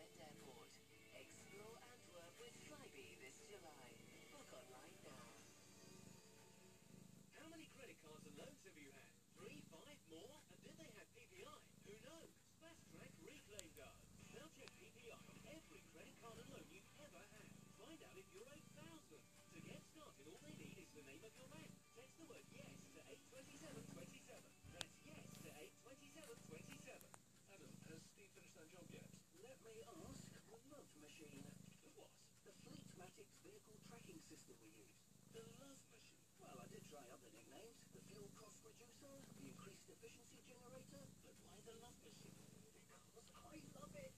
End Airport. Explore Antwerp with Flybe this July. Book online now. How many credit cards and loans have you had? 3, 5, more? And did they have PPI? Who knows? Fast Track Reclaim does. They'll check PPI on every credit card and loan you've ever had. Find out if you're owed thousands. To get started, all they need is the name of your bank. Text the word yes to 82727. That's yes to 82727. Adam, has Steve finished that job yet? Let me ask the Love Machine. The what? The Fleetmatics vehicle tracking system we use. The Love Machine? Well, I did try other nicknames. The fuel cost reducer, the increased efficiency generator. But why the Love Machine? Because I love it.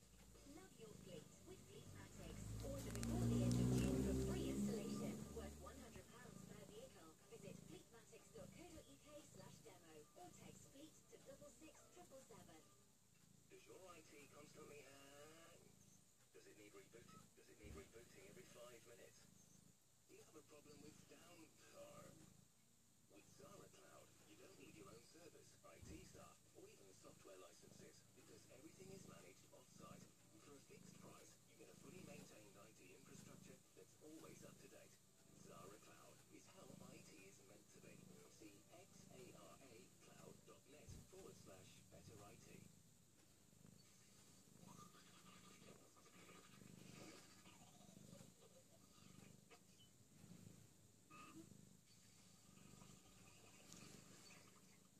Love your fleet with Fleetmatics. Order before the end of June for free installation. Worth £100 per vehicle. Visit fleetmatics.co.uk/demo or text fleet to 66777. Does your IT constantly hang? Does it need rebooting? Does it need rebooting every 5 minutes? Do you have a problem with downtime? With Zara Cloud, you don't need your own servers, IT staff, or even software licenses, because everything is managed off-site. For a fixed price, you get a fully maintained IT infrastructure that's always up to date. Zara Cloud is how IT is meant to be. See xaracloud.net/better IT.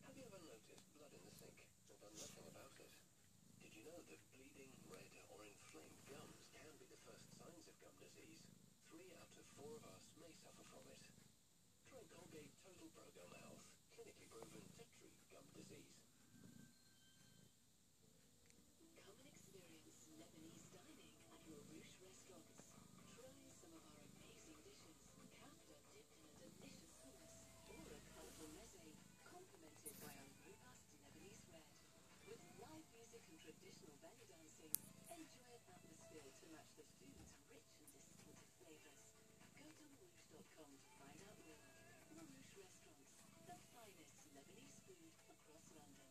Have you ever noticed blood in the sink and done nothing about it? Did you know that bleeding, red or inflamed gums can be the first signs of gum disease? 3 out of 4 of us may suffer from it. Try Colgate Total Pro Gum Health, clinically proven to treat gum disease. Come and experience Lebanese dining at LaRouche Restaurants. Try some of our amazing dishes. Kafta dipped in a delicious sauce, or a colourful meze, complemented by a robust Lebanese bread. With live music and traditional belly dancing, enjoy an atmosphere to match the food's rich and distinctive flavours. Go to LaRouche.com to find out more. LaRouche Restaurants, the finest Lebanese food across London.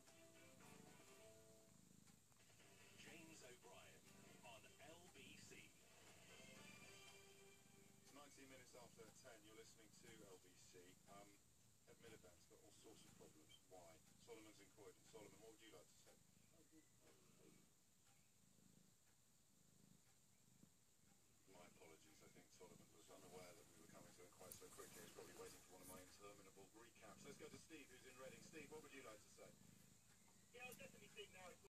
James O'Brien on LBC. It's 19 minutes after 10, you're listening to LBC. Ed Miliband's got all sorts of problems. Why? Solomon's in Croydon. Solomon, what would you like to say? My apologies, I think Solomon was unaware that we were coming to him quite so quickly. He's probably waiting